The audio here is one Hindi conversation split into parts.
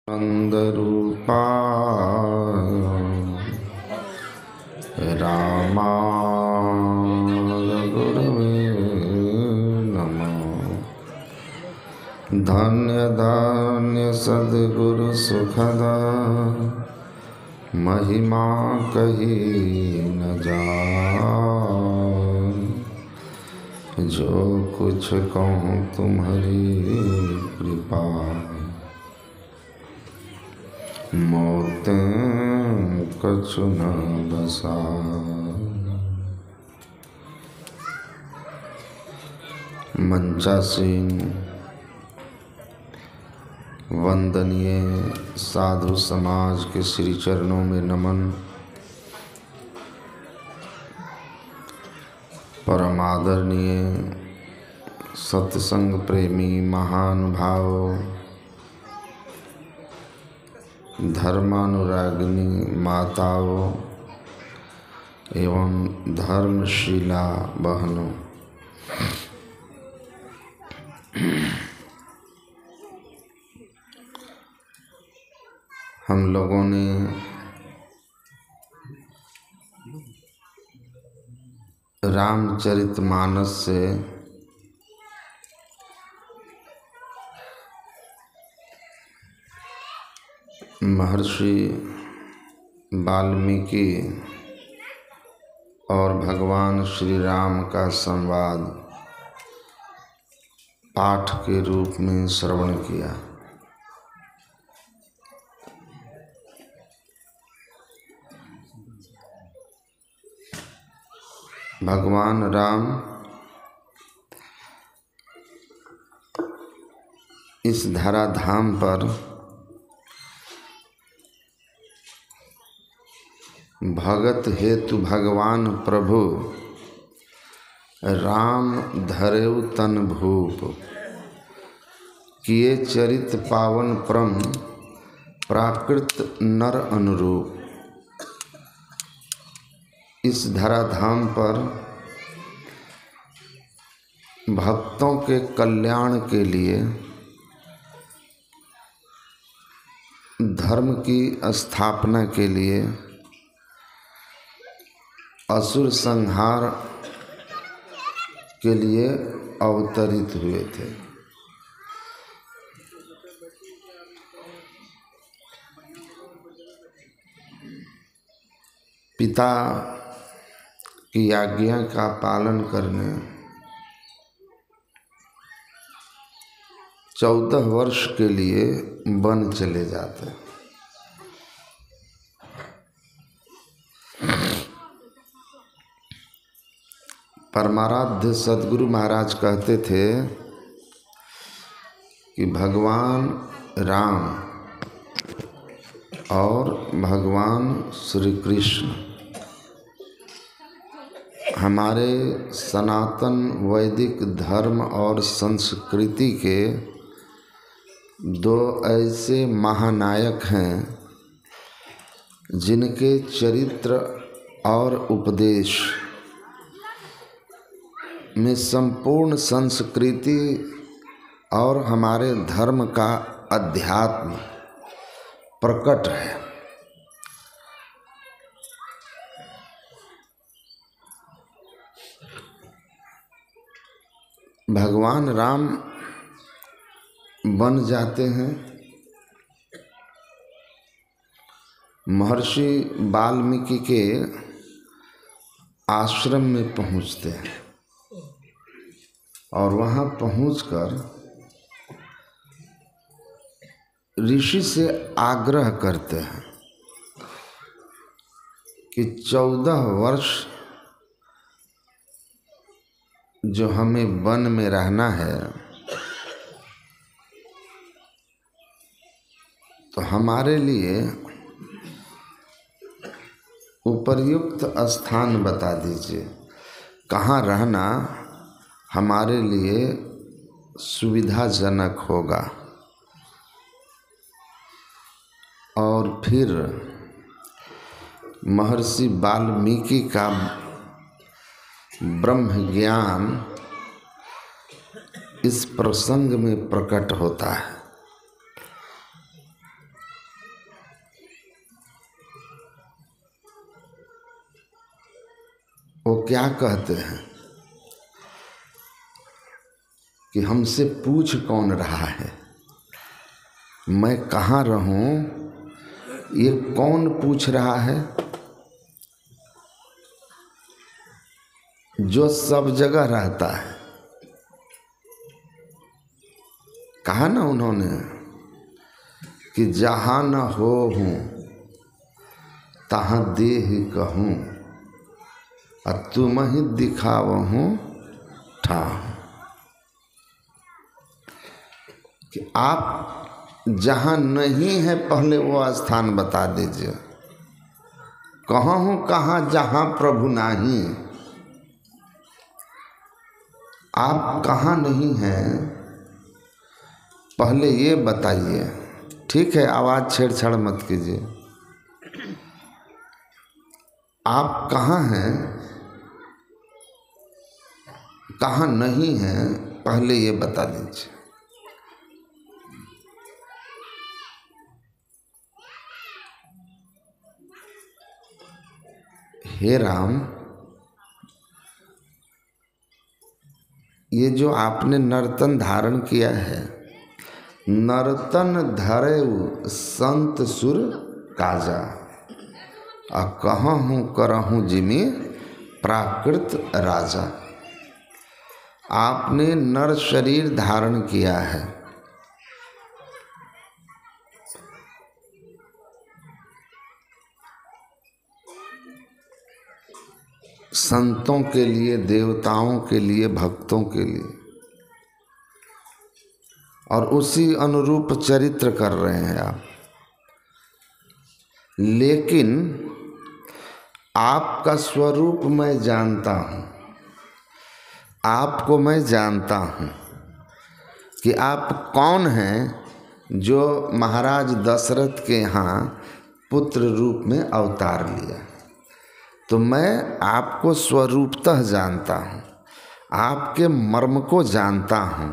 नंदरूपा रामाय गुरवे नमः। धन्य धन्य सद्गुरु सुखदा महिमा कही न जाए। जो कुछ कहूँ तुम्हारी कृपा मोते कछु न बसा। मंचासीन वंदनीय साधु समाज के श्री चरणों में नमन। परम आदरणीय सत्संग प्रेमी महानुभाव, धर्मानुरागिनी माताओं एवं धर्मशीला बहनों, हम लोगों ने रामचरितमानस से महर्षि वाल्मीकि और भगवान श्री राम का संवाद पाठ के रूप में श्रवण किया। भगवान राम इस धराधाम पर भगत हेतु भगवान प्रभु राम धरेउ तन भूप। किए चरित पावन परम प्राकृत नर अनुरूप। इस धराधाम पर भक्तों के कल्याण के लिए, धर्म की स्थापना के लिए, असुर संहार के लिए अवतरित हुए थे। पिता की आज्ञा का पालन करने 14 वर्ष के लिए वन चले जाते। परमाराध्य सद्गुरु महाराज कहते थे कि भगवान राम और भगवान श्री कृष्ण हमारे सनातन वैदिक धर्म और संस्कृति के दो ऐसे महानायक हैं जिनके चरित्र और उपदेश में संपूर्ण संस्कृति और हमारे धर्म का अध्यात्म प्रकट है। भगवान राम बन जाते हैं, महर्षि वाल्मीकि के आश्रम में पहुंचते हैं और वहाँ पहुंचकर ऋषि से आग्रह करते हैं कि 14 वर्ष जो हमें वन में रहना है, तो हमारे लिए उपर्युक्त स्थान बता दीजिए, कहाँ रहना हमारे लिए सुविधाजनक होगा। और फिर महर्षि वाल्मीकि का ब्रह्म ज्ञान इस प्रसंग में प्रकट होता है। वो क्या कहते हैं कि हमसे पूछ कौन रहा है, मैं कहाँ रहूं, ये कौन पूछ रहा है? जो सब जगह रहता है। कहा ना उन्होंने कि जहाँ न हो हूँ तहाँ दे ही कहूँ, और तुम ही दिखावहूँ ठाहूँ। कि आप जहाँ नहीं है पहले वो स्थान बता दीजिए। कहाँ हूँ कहाँ जहाँ प्रभु नाही, आप कहाँ नहीं हैं पहले ये बताइए। ठीक है, आवाज़ छेड़छाड़ मत कीजिए। आप कहाँ हैं, कहाँ नहीं हैं, पहले ये बता दीजिए। हे राम, ये जो आपने नर्तन धारण किया है, नर्तन धरेउ संत सुर काजा, आ कहाँ हूँ करहूँ जिमी प्राकृत राजा। आपने नर शरीर धारण किया है, संतों के लिए, देवताओं के लिए, भक्तों के लिए, और उसी अनुरूप चरित्र कर रहे हैं आप। लेकिन आपका स्वरूप मैं जानता हूँ, आपको मैं जानता हूँ कि आप कौन हैं जो महाराज दशरथ के यहाँ पुत्र रूप में अवतार लिया। तो मैं आपको स्वरूपतः जानता हूँ, आपके मर्म को जानता हूँ।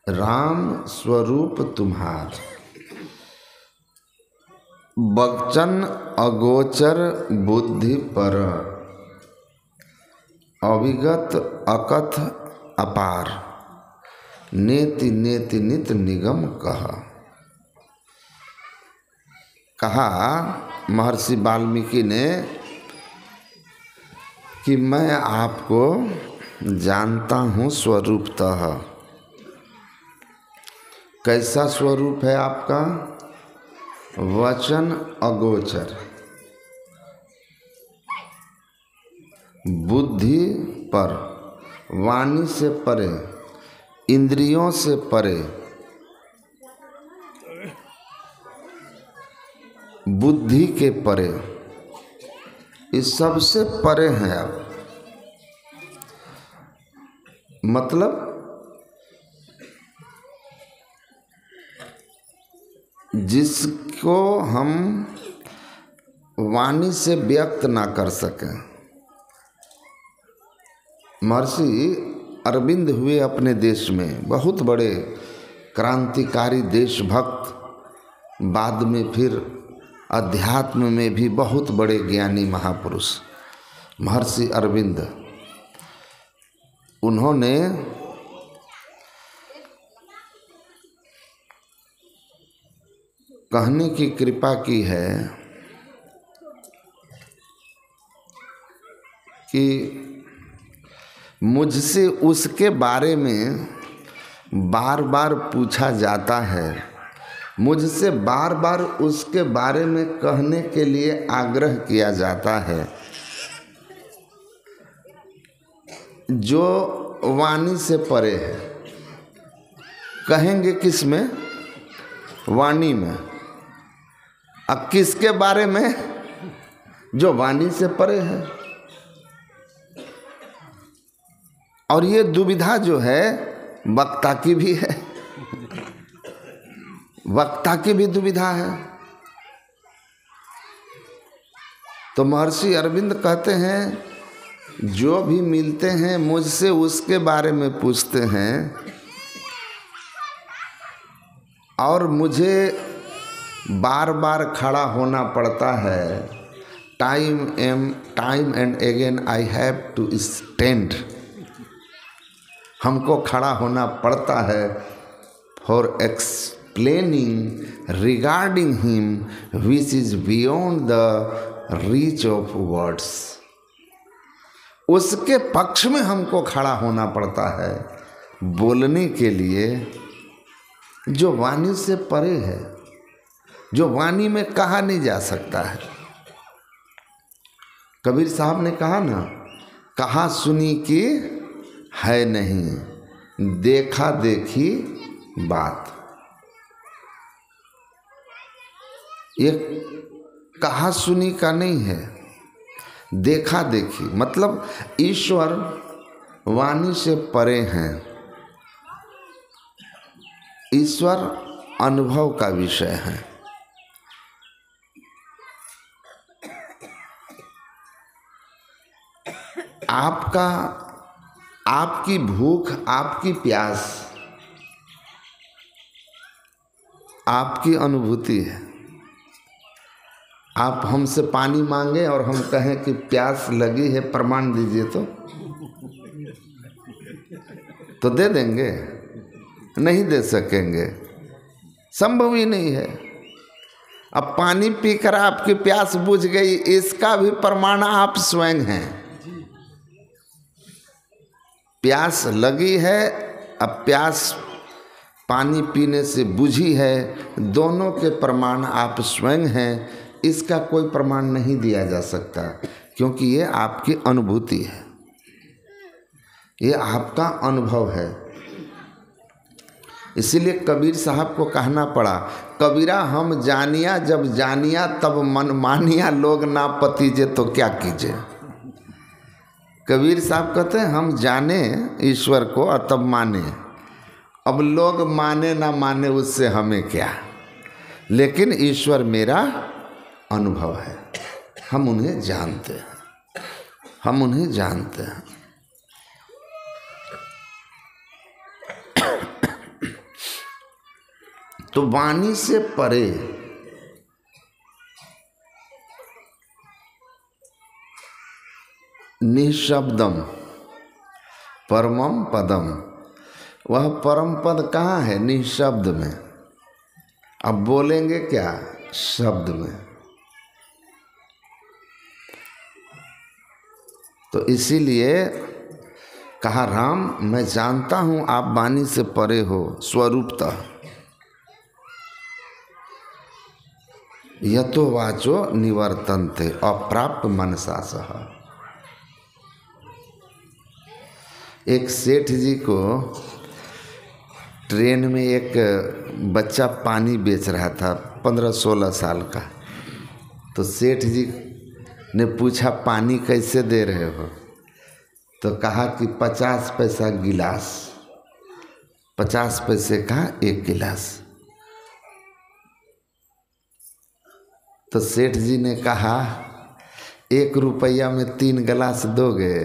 राम स्वरूप तुम्हार, बचन अगोचर बुद्धि पर, अविगत अकथ अपार, नेति नेति नित निगम कहा महर्षि वाल्मीकि ने कि मैं आपको जानता हूँ स्वरूपतः। कैसा स्वरूप है आपका? वचन अगोचर, बुद्धि पर, वाणी से परे, इंद्रियों से परे, बुद्धि के परे, इस सबसे परे हैं आप। मतलब जिसको हम वाणी से व्यक्त ना कर सकें। महर्षि अरविंद हुए अपने देश में बहुत बड़े क्रांतिकारी देशभक्त, बाद में फिर अध्यात्म में भी बहुत बड़े ज्ञानी महापुरुष महर्षि अरविंद। उन्होंने कहने की कृपा की है कि मुझसे उसके बारे में बार बार पूछा जाता है, मुझसे बार बार उसके बारे में कहने के लिए आग्रह किया जाता है, जो वाणी से परे है। कहेंगे किस में? वाणी में। अब किसके बारे में? जो वाणी से परे है। और ये दुविधा जो है वक्ता की भी है, वक्ता की भी दुविधा है। तो महर्षि अरविंद कहते हैं जो भी मिलते हैं मुझसे उसके बारे में पूछते हैं, और मुझे बार बार खड़ा होना पड़ता है time and again I have to stand. हमको खड़ा होना पड़ता है for explaining regarding him which is beyond the reach of words. उसके पक्ष में हमको खड़ा होना पड़ता है बोलने के लिए जो वाणी से परे है, जो वाणी में कहा नहीं जा सकता है। कबीर साहब ने कहा ना, कहा सुनी की है नहीं, देखा देखी बात। ये कहा सुनी का नहीं है, देखा देखी मतलब ईश्वर वाणी से परे हैं। ईश्वर अनुभव का विषय है। आपकी भूख, आपकी प्यास, आपकी अनुभूति है। आप हमसे पानी मांगे और हम कहें कि प्यास लगी है, प्रमाण दीजिए, तो दे देंगे? नहीं दे सकेंगे, संभव ही नहीं है। अब पानी पीकर आपकी प्यास बुझ गई, इसका भी प्रमाण आप स्वयं हैं। प्यास लगी है, अब प्यास पानी पीने से बुझी है, दोनों के प्रमाण आप स्वयं हैं। इसका कोई प्रमाण नहीं दिया जा सकता, क्योंकि ये आपकी अनुभूति है, ये आपका अनुभव है। इसीलिए कबीर साहब को कहना पड़ा, कबीरा हम जानिया जब जानिया तब मन मानिया, लोग ना पतीजे तो क्या कीजिए। कबीर साहब कहते हैं हम जाने ईश्वर को और तब माने, अब लोग माने ना माने उससे हमें क्या, लेकिन ईश्वर मेरा अनुभव है। हम उन्हें जानते हैं, हम उन्हें जानते हैं। तो वाणी से परे निःशब्दम परमम पदम, वह परम पद कहाँ है? निःशब्द में। अब बोलेंगे क्या? शब्द में। तो इसीलिए कहा राम मैं जानता हूँ आप वाणी से परे हो स्वरूपतः। यतो वाचो निवर्तन्ते अप्राप्य मनसा सह। एक सेठ जी को ट्रेन में एक बच्चा पानी बेच रहा था, 15-16 साल का। तो सेठ जी ने पूछा पानी कैसे दे रहे हो? तो कहा कि 50 पैसा गिलास, 50 पैसे का एक गिलास। तो सेठ जी ने कहा 1 रुपया में 3 गिलास दोगे?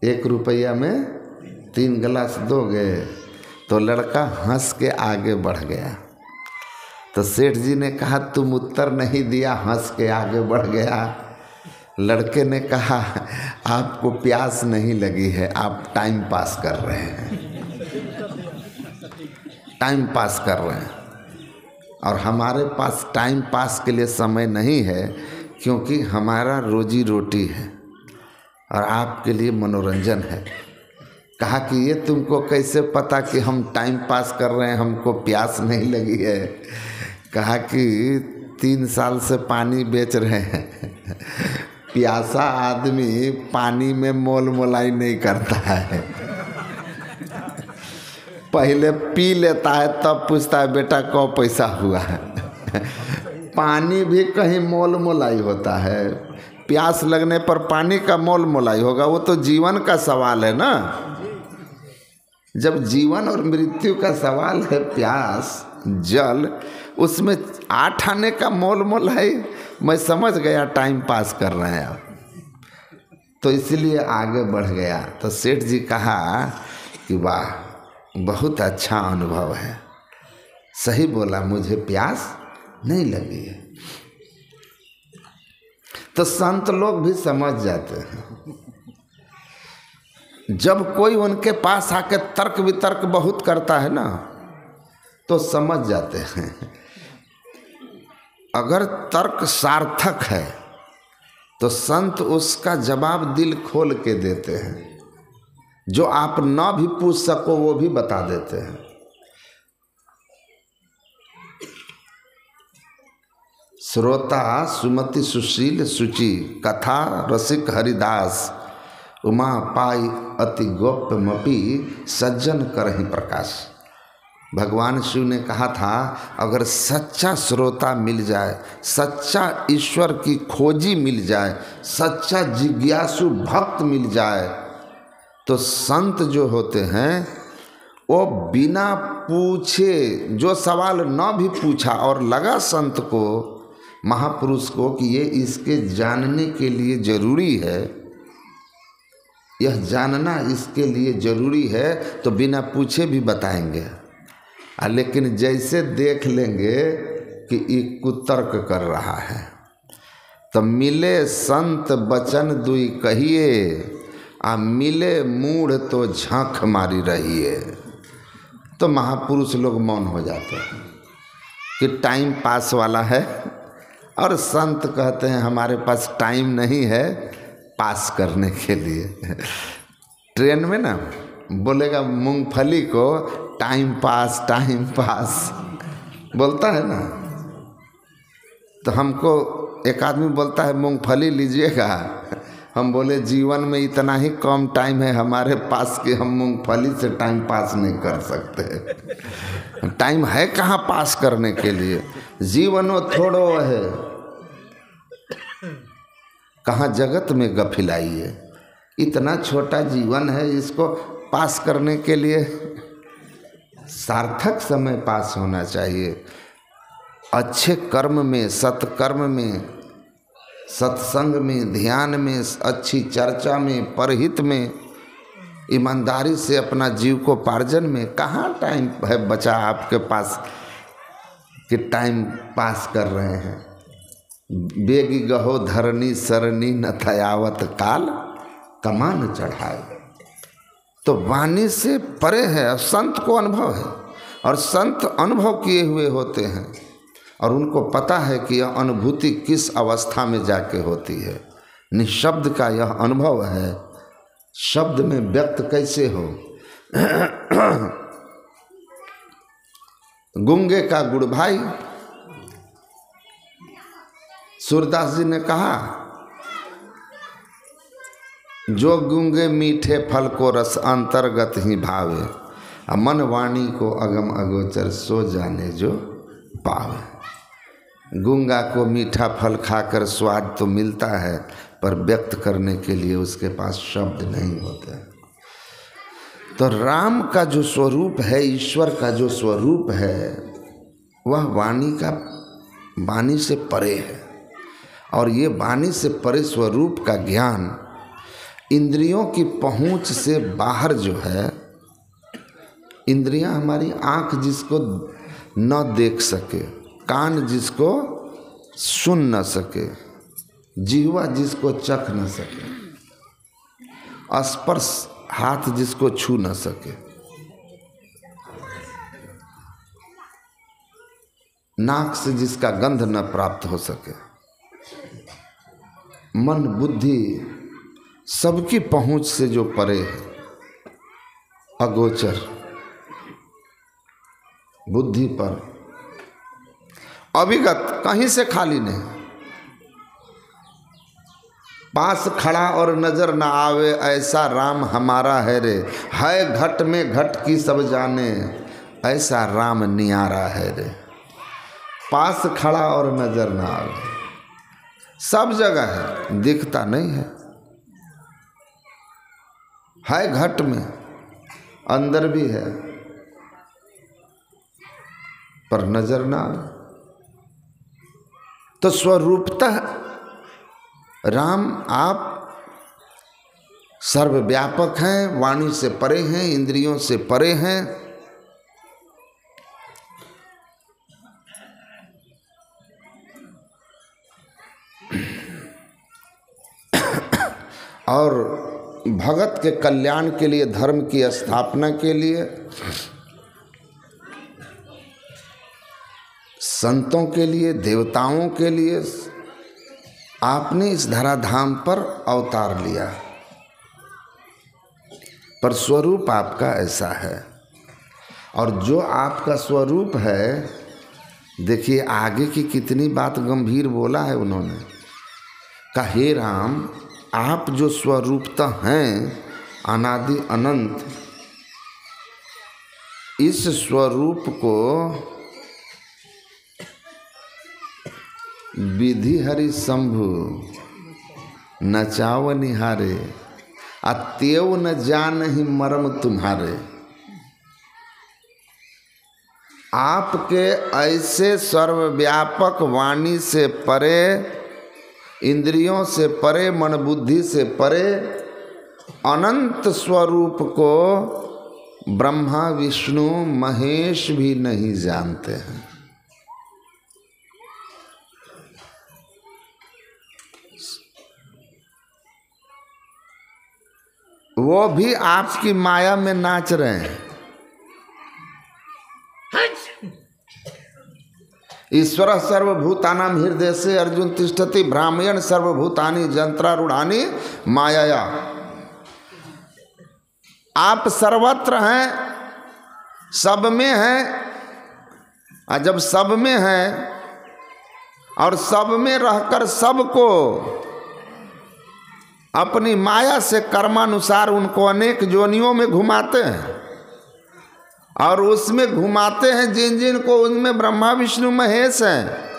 1 रुपया में 3 गिलास दोगे? तो लड़का हंस के आगे बढ़ गया। तो सेठ जी ने कहा तुम उत्तर नहीं दिया, हंस के आगे बढ़ गया। लड़के ने कहा आपको प्यास नहीं लगी है, आप टाइम पास कर रहे हैं, टाइम पास कर रहे हैं। और हमारे पास टाइम पास के लिए समय नहीं है, क्योंकि हमारा रोजी रोटी है और आपके लिए मनोरंजन है। कहा कि ये तुमको कैसे पता कि हम टाइम पास कर रहे हैं, हमको प्यास नहीं लगी है? कहा कि 3 साल से पानी बेच रहे हैं। प्यासा आदमी पानी में मोल मोलाई नहीं करता है, पहले पी लेता है तब पूछता है बेटा कौ पैसा हुआ है। पानी भी कहीं मोल मोलाई होता है? प्यास लगने पर पानी का मोल मोलाई होगा? वो तो जीवन का सवाल है ना। जब जीवन और मृत्यु का सवाल है, प्यास जल, उसमें 8 आने का मोल मोलाई, मैं समझ गया टाइम पास कर रहे हैं आप। तो इसलिए आगे बढ़ गया। तो सेठ जी कहा कि वाह बहुत अच्छा अनुभव है, सही बोला, मुझे प्यास नहीं लगी है। तो संत लोग भी समझ जाते हैं। जब कोई उनके पास आके तर्क वितर्क बहुत करता है ना, तो समझ जाते हैं। अगर तर्क सार्थक है तो संत उसका जवाब दिल खोल के देते हैं, जो आप ना भी पूछ सको वो भी बता देते हैं। श्रोता सुमति सुशील सुचि, कथा रसिक हरिदास, उमा पाई अति गोप्यमपि, सज्जन करहि प्रकाश। भगवान शिव ने कहा था, अगर सच्चा श्रोता मिल जाए, सच्चा ईश्वर की खोजी मिल जाए, सच्चा जिज्ञासु भक्त मिल जाए, तो संत जो होते हैं वो बिना पूछे, जो सवाल न भी पूछा और लगा संत को, महापुरुष को, कि ये इसके जानने के लिए जरूरी है, यह जानना इसके लिए जरूरी है, तो बिना पूछे भी बताएंगे। लेकिन जैसे देख लेंगे कि ये कुतर्क कर रहा है, तो मिले संत बचन दुई कहिए, आ मिले मूढ़ तो झांक मारी रहिए। तो महापुरुष लोग मौन हो जाते हैं कि टाइम पास वाला है, और संत कहते हैं हमारे पास टाइम नहीं है पास करने के लिए। ट्रेन में ना बोलेगा मूंगफली को टाइम पास बोलता है ना, तो हमको एक आदमी बोलता है मूंगफली लीजिएगा, हम बोले जीवन में इतना ही कम टाइम है हमारे पास कि हम मूंगफली से टाइम पास नहीं कर सकते। टाइम है कहाँ पास करने के लिए, जीवनो थोड़ो है, कहाँ जगत में गफिलाई है। इतना छोटा जीवन है, इसको पास करने के लिए सार्थक समय पास होना चाहिए। अच्छे कर्म में, सत्कर्म में, सत्संग में, ध्यान में, अच्छी चर्चा में, परहित में, ईमानदारी से अपना जीव को पार्जन में कहाँ टाइम है बचा आपके पास कि टाइम पास कर रहे हैं। बेगी गहो धरनी सरनी न थयावत काल, कमान चढ़ाए। तो वाणी से परे है, संत को अनुभव है, और संत अनुभव किए हुए होते हैं, और उनको पता है कि यह अनुभूति किस अवस्था में जाके होती है। निशब्द का यह अनुभव है, शब्द में व्यक्त कैसे हो। गूंगे का गुड़ भाई, सूरदास जी ने कहा, जो गूंगे मीठे फल को रस अंतर्गत ही भावे, मन वाणी को अगम अगोचर सो जाने जो पावे। गूंगा को मीठा फल खाकर स्वाद तो मिलता है, पर व्यक्त करने के लिए उसके पास शब्द नहीं होते। तो राम का जो स्वरूप है, ईश्वर का जो स्वरूप है, वह वाणी से परे है। और ये वाणी से परे स्वरूप का ज्ञान इंद्रियों की पहुंच से बाहर जो है, इंद्रियां हमारी आँख जिसको न देख सके, कान जिसको सुन न सके, जिह्वा जिसको चख न सके, स्पर्श हाथ जिसको छू न सके, नाक से जिसका गंध न प्राप्त हो सके, मन बुद्धि सबकी पहुंच से जो परे है, अगोचर, बुद्धि पर, अविगत, कहीं से खाली नहीं, पास खड़ा और नजर न आवे, ऐसा राम हमारा है रे, है घट में घट की सब जाने, ऐसा राम नियारा है रे। पास खड़ा और नजर न आवे, सब जगह है, दिखता नहीं है घट में, अंदर भी है, पर नजर ना आवे। तो स्वरूपतः राम आप सर्वव्यापक हैं, वाणी से परे हैं, इंद्रियों से परे हैं। और भगत के कल्याण के लिए, धर्म की स्थापना के लिए, संतों के लिए, देवताओं के लिए आपने इस धराधाम पर अवतार लिया। पर स्वरूप आपका ऐसा है, और जो आपका स्वरूप है, देखिए आगे की कितनी बात गंभीर बोला है उन्होंने। कहा हे राम, आप जो स्वरूपतः हैं अनादि अनंत, इस स्वरूप को विधि हरि शंभु नचाव निहारे, अत्यव न जानहि मर्म तुम्हारे। आपके ऐसे सर्वव्यापक वाणी से परे, इंद्रियों से परे, मन बुद्धि से परे अनंत स्वरूप को ब्रह्मा विष्णु महेश भी नहीं जानते हैं। वो भी आपकी माया में नाच रहे हैं। ईश्वर सर्वभूतानां हृदय से अर्जुन तिष्ठति, भ्रामयण सर्वभूतानि यंत्रारूढ़ानि मायाया। आप सर्वत्र हैं, सब में हैं, और जब सब में हैं और सब में रहकर सबको अपनी माया से कर्मानुसार उनको अनेक योनियों में घुमाते हैं, और उसमें घुमाते हैं जिन जिन को, उनमें ब्रह्मा विष्णु महेश हैं।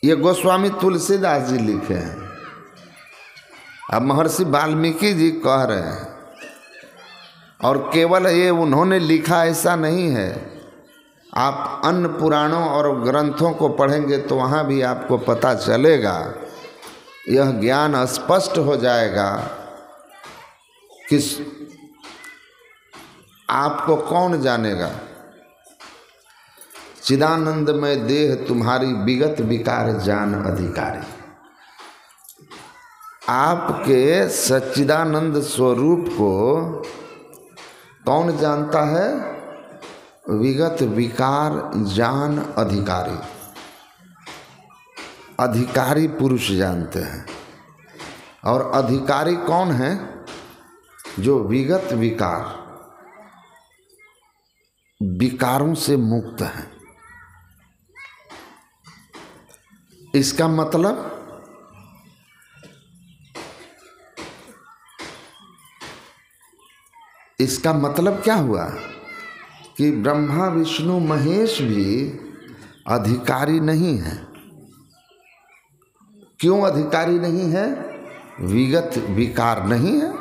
ये गोस्वामी तुलसीदास जी लिखे हैं, अब महर्षि वाल्मीकि जी कह रहे हैं। और केवल ये उन्होंने लिखा ऐसा नहीं है, आप अन्य पुराणों और ग्रंथों को पढ़ेंगे तो वहाँ भी आपको पता चलेगा, यह ज्ञान स्पष्ट हो जाएगा कि आपको कौन जानेगा। चिदानंदमय देह तुम्हारी, विगत विकार जान अधिकारी। आपके सच्चिदानंद स्वरूप को कौन जानता है? विगत विकार जान अधिकारी। अधिकारी पुरुष जानते हैं। और अधिकारी कौन है? जो विगत विकारों से मुक्त है। इसका मतलब क्या हुआ कि ब्रह्मा विष्णु महेश भी अधिकारी नहीं है। क्यों अधिकारी नहीं है? विगत विकार नहीं है।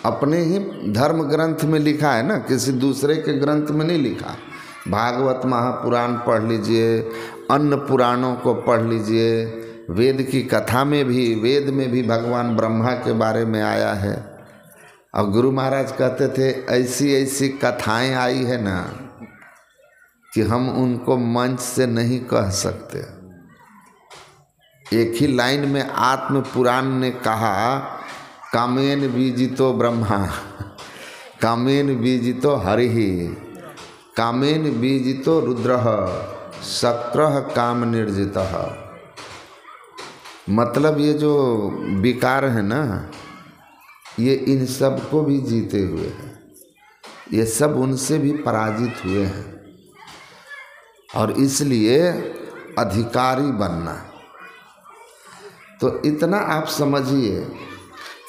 अपने ही धर्म ग्रंथ में लिखा है ना, किसी दूसरे के ग्रंथ में नहीं लिखा। भागवत महापुराण पढ़ लीजिए, अन्य पुराणों को पढ़ लीजिए, वेद की कथा में भी, वेद में भी भगवान ब्रह्मा के बारे में आया है। और गुरु महाराज कहते थे ऐसी ऐसी कथाएं आई है ना कि हम उनको मंच से नहीं कह सकते। एक ही लाइन में आत्म पुराण ने कहा, कामेन बीजितो ब्रह्मा, कामेन बीजितो हरिः, कामेन बीजितो रुद्रः, शक्रः काम निर्जितः। मतलब ये जो विकार है ना, ये इन सब को भी जीते हुए हैं। ये सब उनसे भी पराजित हुए हैं। और इसलिए अधिकारी बनना, तो इतना आप समझिए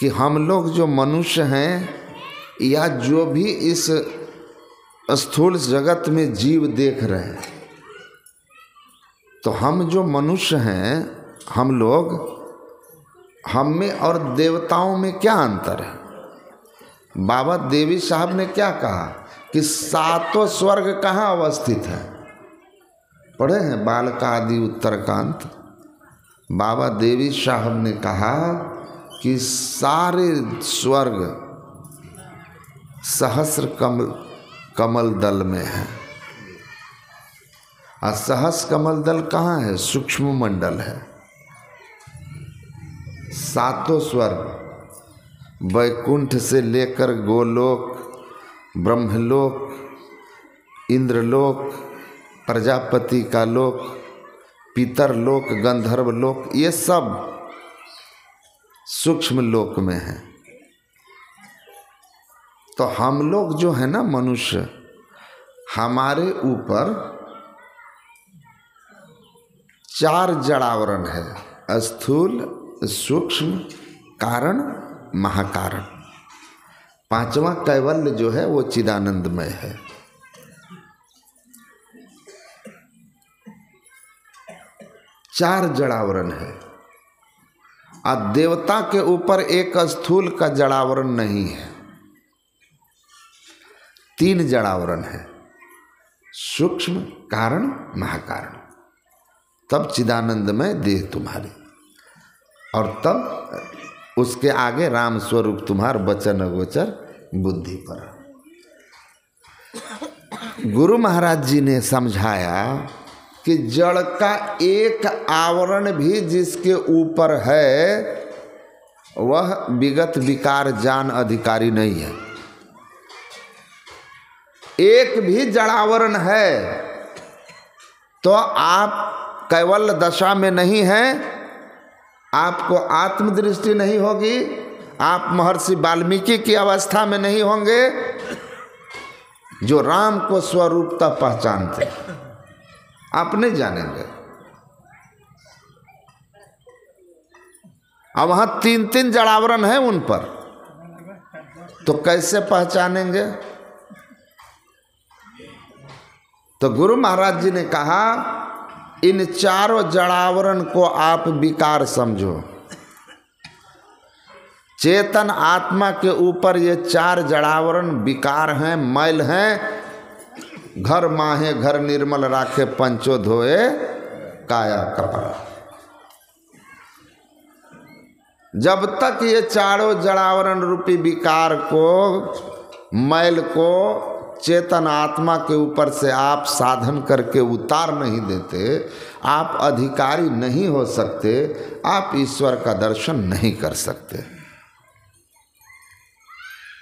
कि हम लोग जो मनुष्य हैं, या जो भी इस स्थूल जगत में जीव देख रहे हैं, तो हम जो मनुष्य हैं, हम लोग, हम में और देवताओं में क्या अंतर है? बाबा देवी साहब ने क्या कहा कि सातों स्वर्ग कहाँ अवस्थित है? पढ़े हैं बालकादि उत्तरकांत। बाबा देवी साहब ने कहा कि सारे स्वर्ग सहस्र कमल दल में है, और सहस कमल दल कहाँ है? सूक्ष्म मंडल है। सातों स्वर्ग, वैकुंठ से लेकर गोलोक, ब्रह्मलोक, इंद्रलोक, प्रजापति का लोक, पितरलोक, गंधर्व लोक, ये सब सूक्ष्म लोक में है। तो हम लोग जो है ना मनुष्य, हमारे ऊपर 4 जड़ावरण है, स्थूल, सूक्ष्म, कारण, महाकारण। 5वां कैवल्य जो है वो चिदानंदमय है। चार जड़ावरण है। और देवता के ऊपर एक स्थूल का जड़ावरण नहीं है, 3 जड़ावरण है, सूक्ष्म, कारण, महाकारण। तब चिदानंदमय देह तुम्हारी, और तब उसके आगे राम स्वरूप तुम्हार वचन अगोचर बुद्धि पर। गुरु महाराज जी ने समझाया कि जड़ का एक आवरण भी जिसके ऊपर है वह विगत विकार जान अधिकारी नहीं है। एक भी जड़ावरण है तो आप कैवल्य दशा में नहीं हैं, आपको आत्मदृष्टि नहीं होगी, आप महर्षि वाल्मीकि की अवस्था में नहीं होंगे जो राम को स्वरूपता पहचानते, आप नहीं जानेंगे। अब वहां 3 जड़ावरण है उन पर, तो कैसे पहचानेंगे? तो गुरु महाराज जी ने कहा इन चारों जड़ावरण को आप विकार समझो। चेतन आत्मा के ऊपर ये 4 जड़ावरण विकार हैं, मैल हैं। घर माहे घर निर्मल राखे, पंचो धोए काया कपड़ा। जब तक ये चारों जड़ावरण रूपी विकार को, मैल को चेतन आत्मा के ऊपर से आप साधन करके उतार नहीं देते, आप अधिकारी नहीं हो सकते, आप ईश्वर का दर्शन नहीं कर सकते।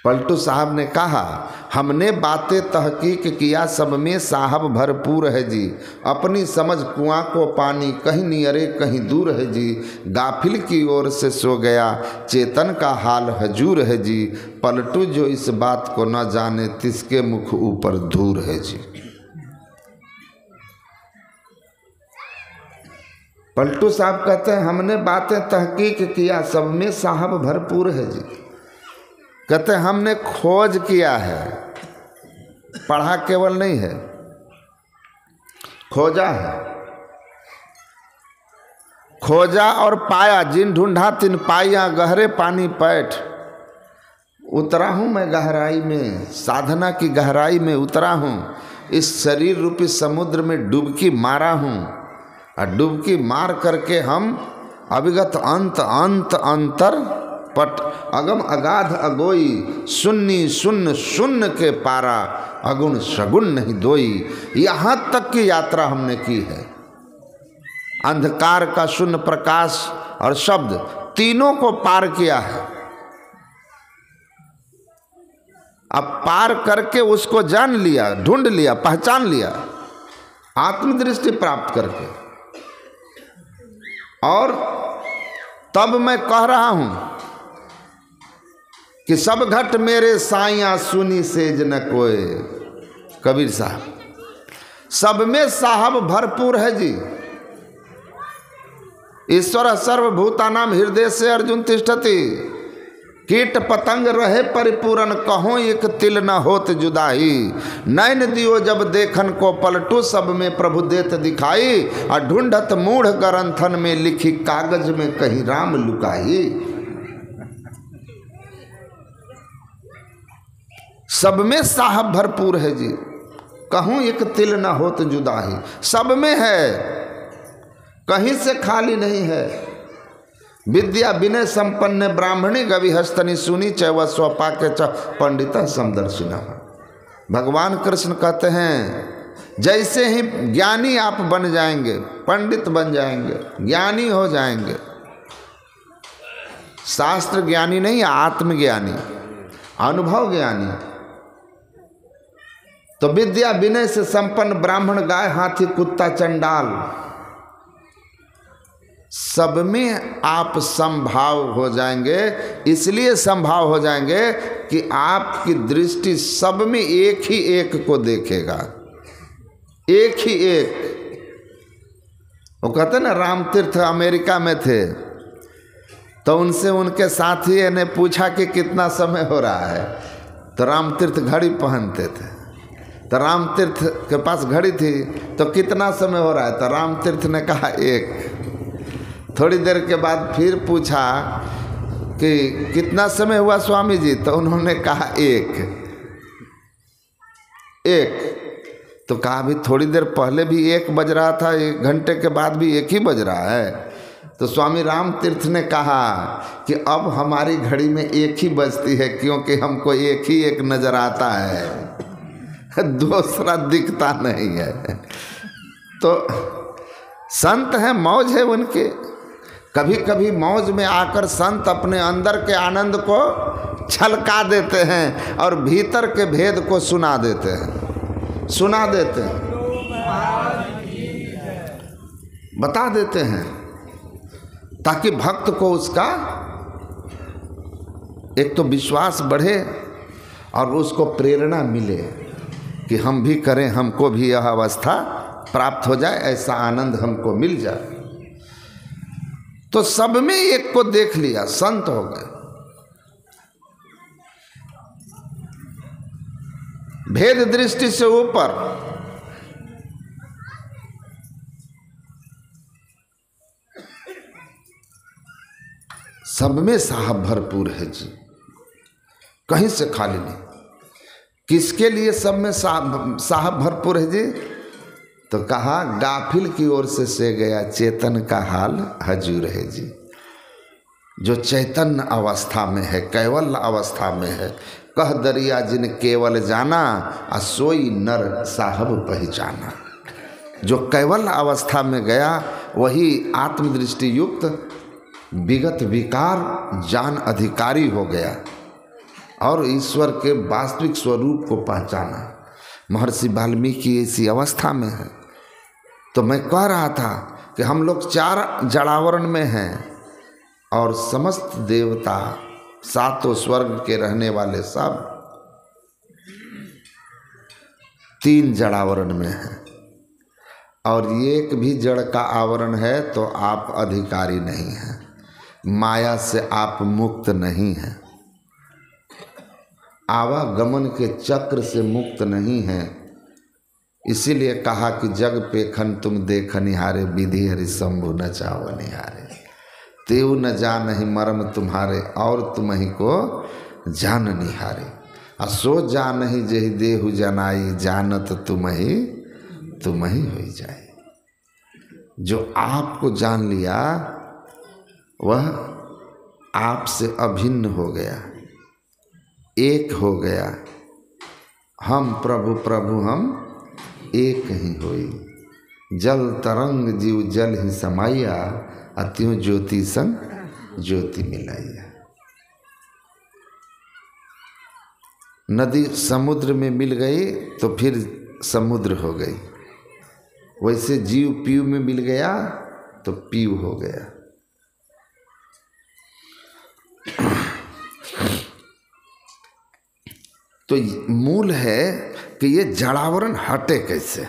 पलटू साहब ने कहा हमने बातें तहकीक किया, सब में साहब भरपूर है जी। अपनी समझ कुआं को पानी, कहीं नियरे कहीं दूर है जी। गाफिल की ओर से सो गया, चेतन का हाल हजूर है जी। पलटू जो इस बात को न जाने, तिसके मुख ऊपर धूर है जी। पलटू साहब कहते हैं हमने बातें तहकीक किया, सब में साहब भरपूर है जी। कहते हमने खोज किया है, पढ़ा केवल नहीं है, खोजा है। खोजा और पाया, जिन ढूंढा तिन पाया, गहरे पानी पैठ। उतरा हूँ मैं गहराई में, साधना की गहराई में उतरा हूँ। इस शरीर रूपी समुद्र में डुबकी मारा हूँ, और डुबकी मार करके हम अविगत अंत अंत अंतर पट, अगम अगाध अगोई, सुन्नी सुन्न शून्य के पारा, अगुण सगुण नहीं दोई। यहाँ तक की यात्रा हमने की है। अंधकार का शून्य प्रकाश और शब्द तीनों को पार किया है। अब पार करके उसको जान लिया, ढूंढ लिया, पहचान लिया, आत्मदृष्टि प्राप्त करके। और तब मैं कह रहा हूं कि सब घट मेरे साइया, सुनी सेज न कोय। कबीर साहब सब में साहब भरपूर है जी। ईश्वर सर्वभूतानाम हृदय से अर्जुन तिष्ठति। कीट पतंग रहे परिपूरन, कहो एक तिल न होत जुदाई। नैन दियो जब देखन को, पलटू सब में प्रभु देत दिखाई। और ढूंढत मूढ़ ग्रंथन में, लिखी कागज में कहीं राम लुकाई। सब में साहब भरपूर है जी, कहूँ एक तिल न होत जुदाई। सब में है, कहीं से खाली नहीं है। विद्या विनय संपन्न ब्राह्मणी, गवि हस्तनि सुनी, चैव स्वपा के च पंडित समदर्शिना। भगवान कृष्ण कहते हैं जैसे ही ज्ञानी आप बन जाएंगे, पंडित बन जाएंगे, ज्ञानी हो जाएंगे, शास्त्र ज्ञानी नहीं, आत्मज्ञानी, अनुभव ज्ञानी, तो विद्या विनय से संपन्न ब्राह्मण, गाय, हाथी, कुत्ता, चंडाल, सब में आप समभाव हो जाएंगे। इसलिए समभाव हो जाएंगे कि आपकी दृष्टि सब में एक ही एक को देखेगा, एक ही एक। वो कहते ना, रामतीर्थ अमेरिका में थे तो उनसे उनके साथी ने पूछा कि कितना समय हो रहा है, तो रामतीर्थ घड़ी पहनते थे, तो रामतीर्थ के पास घड़ी थी, तो कितना समय हो रहा है, तो रामतीर्थ ने कहा 1। थोड़ी देर के बाद फिर पूछा कि कितना समय हुआ स्वामी जी, तो उन्होंने कहा 1। तो कहा अभी थोड़ी देर पहले भी 1 बज रहा था, 1 घंटे के बाद भी 1 ही बज रहा है। तो स्वामी रामतीर्थ ने कहा कि अब हमारी घड़ी में 1 ही बजती है, क्योंकि हमको 1 ही 1 नजर आता है, दूसरा दिखता नहीं है। तो संत हैं, मौज है उनके। कभी कभी मौज में आकर संत अपने अंदर के आनंद को छलका देते हैं और भीतर के भेद को सुना देते हैं, सुना देते हैं, बता देते हैं, ताकि भक्त को उसका एक तो विश्वास बढ़े और उसको प्रेरणा मिले कि हम भी करें, हमको भी यह अवस्था प्राप्त हो जाए, ऐसा आनंद हमको मिल जाए। तो सब में एक को देख लिया, संत हो गए। भेद दृष्टि से ऊपर। सब में साहब भरपूर है जी, कहीं से खाली नहीं। किसके लिए सब में साहब भरपूर है जी? तो कहा गाफिल की ओर से गया चेतन का हाल हजूर है जी। जो चैतन्य अवस्था में है, कैवल अवस्था में है, कह दरिया जिन केवल जाना, आ सोई नर साहब पहचाना। जो कैवल अवस्था में गया वही आत्मदृष्टि युक्त विगत विकार जान अधिकारी हो गया और ईश्वर के वास्तविक स्वरूप को पहचाना। महर्षि वाल्मीकि इसी अवस्था में है। तो मैं कह रहा था कि हम लोग 4 जड़ावरण में हैं और समस्त देवता, 7 स्वर्ग के रहने वाले सब 3 जड़ावरण में हैं। और एक भी जड़ का आवरण है तो आप अधिकारी नहीं हैं, माया से आप मुक्त नहीं हैं, आवागमन के चक्र से मुक्त नहीं हैं। इसीलिए कहा कि जग पेखन तुम देख निहारे, विधि हरि शंभु न चाव निहारे। तेऊ न जान ही मर्म तुम्हारे, और तुम ही को जान निहारे। असो जान ही जही देहु जनाई, जानत तुम ही हो जाए। जो आपको जान लिया वह आपसे अभिन्न हो गया, एक हो गया। हम प्रभु प्रभु हम एक ही होई। जल तरंग जीव जल ही समाइया, अत्यों ज्योति संग ज्योति मिलाइया। नदी समुद्र में मिल गई तो फिर समुद्र हो गई, वैसे जीव पीव में मिल गया तो पीव हो गया। तो मूल है कि ये जड़ावरण हटे कैसे।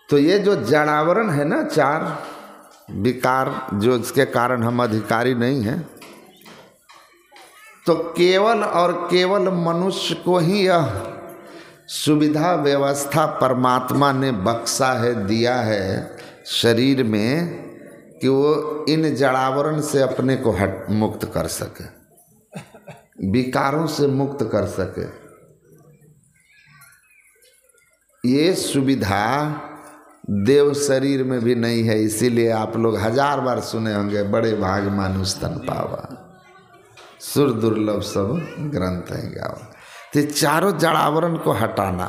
तो ये जो जड़ावरण है ना, 4 विकार, जो इसके कारण हम अधिकारी नहीं हैं, तो केवल और केवल मनुष्य को ही यह सुविधा व्यवस्था परमात्मा ने बख्शा है, दिया है शरीर में, कि वो इन जड़ावरण से अपने को मुक्त कर सके, विकारों से मुक्त कर सके। ये सुविधा देव शरीर में भी नहीं है। इसीलिए आप लोग 1000 बार सुने होंगे, बड़े भाग मानुष तन पावा, सुर दुर्लभ सब ग्रंथ है गावा। तो चारों जड़ावरण को हटाना,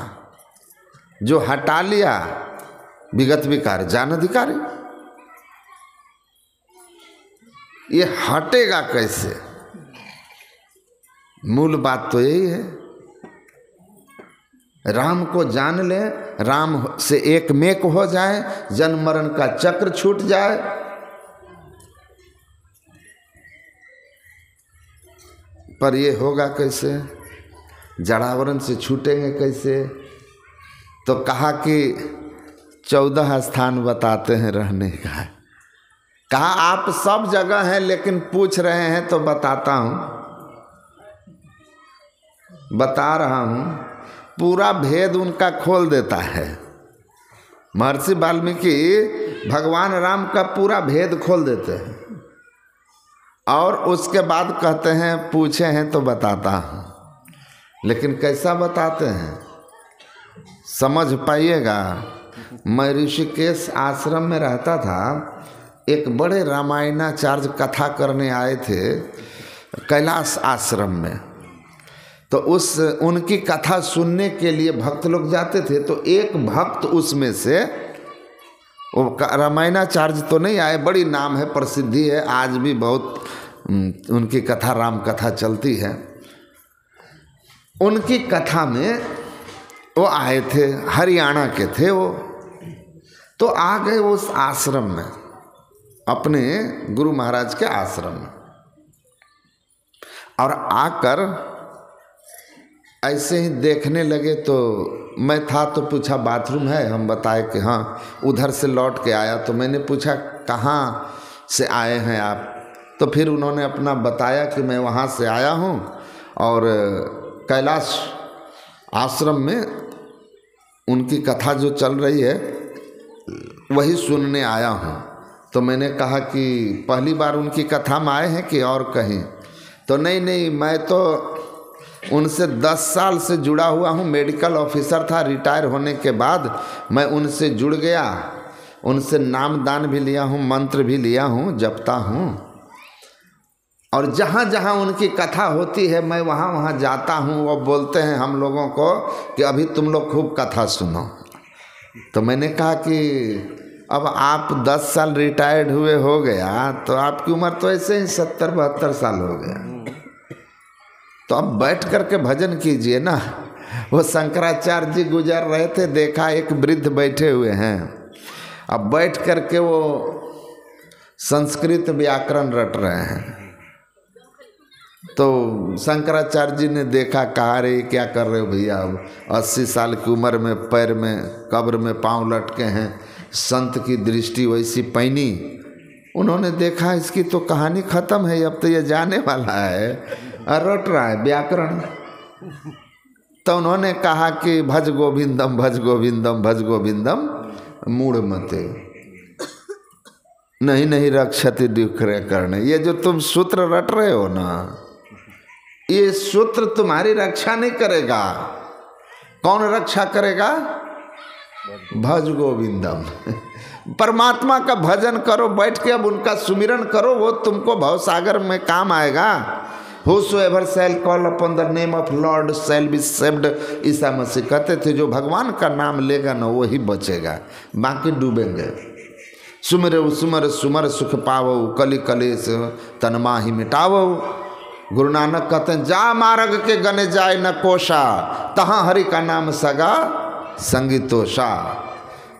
जो हटा लिया विगत विकार जान अधिकारी, ये हटेगा कैसे? मूल बात तो यही है, राम को जान ले, राम से एक मेक हो जाए, जन्म मरण का चक्र छूट जाए। पर ये होगा कैसे? जड़ावरण से छूटेंगे कैसे? तो कहा कि 14 स्थान बताते हैं रहने का। कहा आप सब जगह हैं लेकिन पूछ रहे हैं तो बताता हूँ, बता रहा हूँ। पूरा भेद उनका खोल देता है। महर्षि वाल्मीकि भगवान राम का पूरा भेद खोल देते हैं और उसके बाद कहते हैं पूछे हैं तो बताता हूँ। लेकिन कैसा बताते हैं समझ पाइएगा। मैं ऋषिकेश आश्रम में रहता था, एक बड़े रामायणाचार्य कथा करने आए थे कैलाश आश्रम में। तो उनकी कथा सुनने के लिए भक्त लोग जाते थे। तो एक भक्त उसमें से, वो रामायणाचार्य तो नहीं आए, बड़ी नाम है, प्रसिद्धि है, आज भी बहुत उनकी कथा राम कथा चलती है। उनकी कथा में वो आए थे, हरियाणा के थे वो। तो आ गए उस आश्रम में, अपने गुरु महाराज के आश्रम में, और आकर ऐसे ही देखने लगे। तो मैं था तो पूछा बाथरूम है? हम बताए कि हाँ, उधर से लौट के आया। तो मैंने पूछा कहाँ से आए हैं आप? तो फिर उन्होंने अपना बताया कि मैं वहाँ से आया हूँ और कैलाश आश्रम में उनकी कथा जो चल रही है वही सुनने आया हूँ। तो मैंने कहा कि पहली बार उनकी कथा में आए हैं कि और कहीं? तो नहीं, मैं तो उनसे 10 साल से जुड़ा हुआ हूँ, मेडिकल ऑफिसर था, रिटायर होने के बाद मैं उनसे जुड़ गया, उनसे नाम दान भी लिया हूँ, मंत्र भी लिया हूँ, जपता हूँ, और जहाँ जहाँ उनकी कथा होती है मैं वहाँ वहाँ जाता हूँ। वो बोलते हैं हम लोगों को कि अभी तुम लोग खूब कथा सुनो। तो मैंने कहा कि अब आप 10 साल रिटायर्ड हुए हो गया, तो आपकी उम्र तो ऐसे ही 70-72 साल हो गया, तो अब बैठ करके भजन कीजिए ना। वो शंकराचार्य जी गुजर रहे थे, देखा एक वृद्ध बैठे हुए हैं, अब बैठ करके वो संस्कृत व्याकरण रट रहे हैं। तो शंकराचार्य जी ने देखा, कहा रे क्या कर रहे हो भैया? अब 80 साल की उम्र में पैर में कब्र में पांव लटके हैं, संत की दृष्टि वैसी पैनी। उन्होंने देखा इसकी तो कहानी खत्म है, अब तो ये जाने वाला है और रट रहा है व्याकरण। तो उन्होंने कहा कि भज गोविंदम भज गोविंदम भज गोविंदम मूढ़ मते नहीं रक्षति दुखरे करने। ये जो तुम सूत्र रट रहे हो ना, ये सूत्र तुम्हारी रक्षा नहीं करेगा। कौन रक्षा करेगा? भज गोविंदम। परमात्मा का भजन करो बैठ के, अब उनका सुमिरन करो, वो तुमको भवसागर में काम आएगा। Whosoever shall call upon the name of Lord shall be saved। Isa Masih कहते थे जो भगवान का नाम लेगा ना वही बचेगा, बाकी डूबेंगे। सुमिर सुमर सुमर सुख पावो, कली कलेश तनमा ही मिटावो। गुरु नानक कहते हैं जा मार्ग के गने जाए न कोशा, तहाँ हरि का नाम सगा संगीतोषा।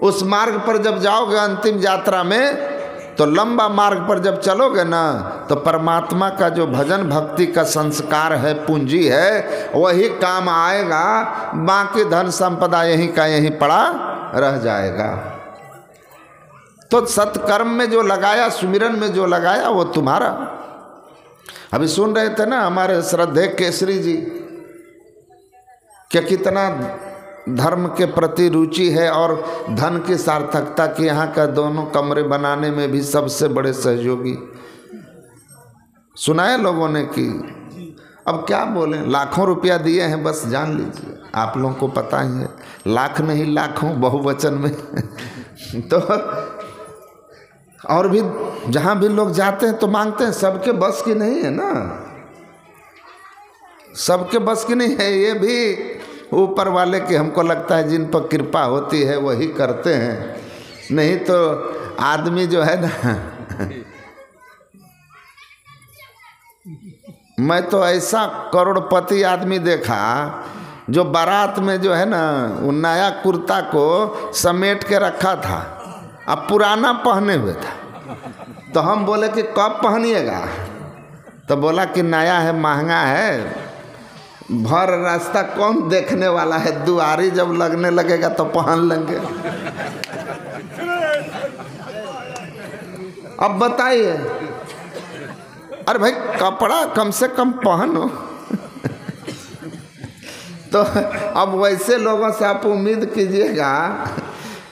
उस मार्ग पर जब जाओगे अंतिम यात्रा में, तो लंबा मार्ग पर जब चलोगे ना, तो परमात्मा का जो भजन भक्ति का संस्कार है, पूंजी है, वही काम आएगा। बाकी धन संपदा यहीं का यहीं पड़ा रह जाएगा। तो सत्कर्म में जो लगाया, सुमिरन में जो लगाया, वो तुम्हारा। अभी सुन रहे थे ना हमारे श्रद्धेय केसरी जी, क्या कितना धर्म के प्रति रुचि है और धन की सार्थकता की। यहाँ का दोनों कमरे बनाने में भी सबसे बड़े सहयोगी। सुनाए लोगों ने कि अब क्या बोले, लाखों रुपया दिए हैं, बस जान लीजिए, आप लोगों को पता ही है, लाख नहीं लाखों बहुवचन में। तो और भी जहाँ भी लोग जाते हैं तो मांगते हैं, सबके बस की नहीं है ना, सबके बस की नहीं है। ये भी ऊपर वाले की हमको लगता है जिन पर कृपा होती है वही करते हैं, नहीं तो आदमी जो है ना मैं तो ऐसा करोड़पति आदमी देखा जो बारात में जो है ना वो नया कुर्ता को समेट के रखा था, अब पुराना पहने हुए था। तो हम बोले कि कब पहनिएगा, तो बोला कि नया है, महंगा है, भर रास्ता कौन देखने वाला है, दुआरी जब लगने लगेगा तो पहन लेंगे। अब बताइए, अरे भाई कपड़ा कम से कम पहनो। तो अब वैसे लोगों से आप उम्मीद कीजिएगा।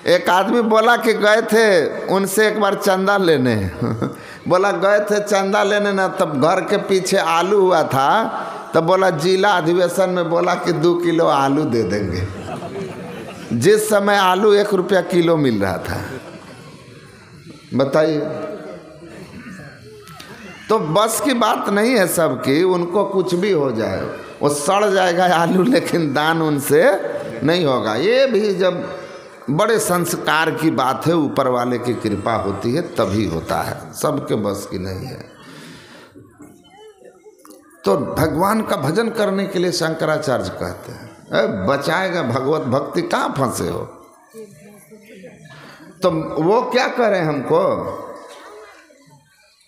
एक आदमी बोला कि गए थे उनसे एक बार चंदा लेने बोला गए थे चंदा लेने ना, तब घर के पीछे आलू हुआ था, तब बोला जिला अधिवेशन में बोला कि 2 किलो आलू दे देंगे। जिस समय आलू 1 रुपया किलो मिल रहा था, बताइए। तो बस की बात नहीं है सबकी, उनको कुछ भी हो जाए, वो सड़ जाएगा आलू, लेकिन दान उनसे नहीं होगा। ये भी जब बड़े संस्कार की बात है, ऊपर वाले की कृपा होती है तभी होता है, सबके बस की नहीं है। तो भगवान का भजन करने के लिए शंकराचार्य कहते हैं बचाएगा भगवत भक्ति, कहाँ फंसे हो। तो वो क्या करें हमको,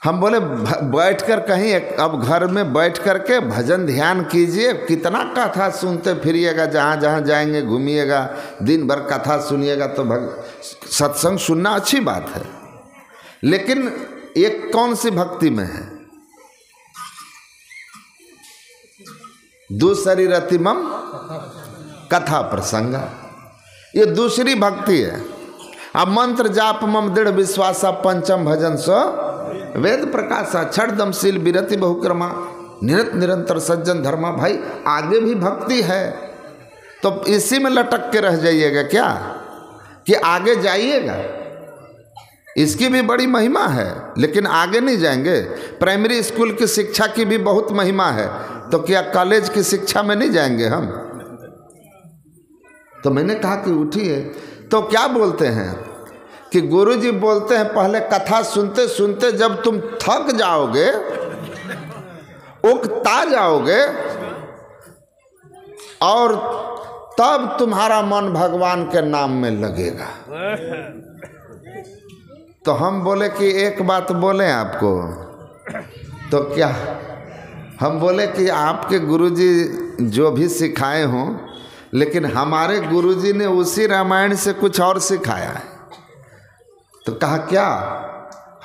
हम बोले बैठकर कहीं अब घर में बैठ कर के भजन ध्यान कीजिए, कितना कथा सुनते फिरिएगा, जहाँ जहाँ जाएंगे घूमिएगा, दिन भर कथा सुनिएगा। तो सत्संग सुनना अच्छी बात है, लेकिन ये कौन सी भक्ति में है, दूसरी रतिमम कथा प्रसंगा, ये दूसरी भक्ति है। अब मंत्र जाप मम दृढ़ विश्वासा पंचम भजन सो वेद प्रकाशा छठदमशील विरति बहुक्रमा निरत निरंतर सज्जन धर्मा। भाई आगे भी भक्ति है, तो इसी में लटक के रह जाइएगा क्या कि आगे जाइएगा, इसकी भी बड़ी महिमा है, लेकिन आगे नहीं जाएंगे। प्राइमरी स्कूल की शिक्षा की भी बहुत महिमा है, तो क्या कॉलेज की शिक्षा में नहीं जाएंगे हम। तो मैंने कहा कि उठिए, तो क्या बोलते हैं कि गुरुजी बोलते हैं पहले कथा सुनते सुनते जब तुम थक जाओगे, उकता जाओगे, और तब तुम्हारा मन भगवान के नाम में लगेगा। तो हम बोले कि एक बात बोलें आपको, तो क्या, हम बोले कि आपके गुरुजी जो भी सिखाए हों, लेकिन हमारे गुरुजी ने उसी रामायण से कुछ और सिखाया है। तो कहा क्या,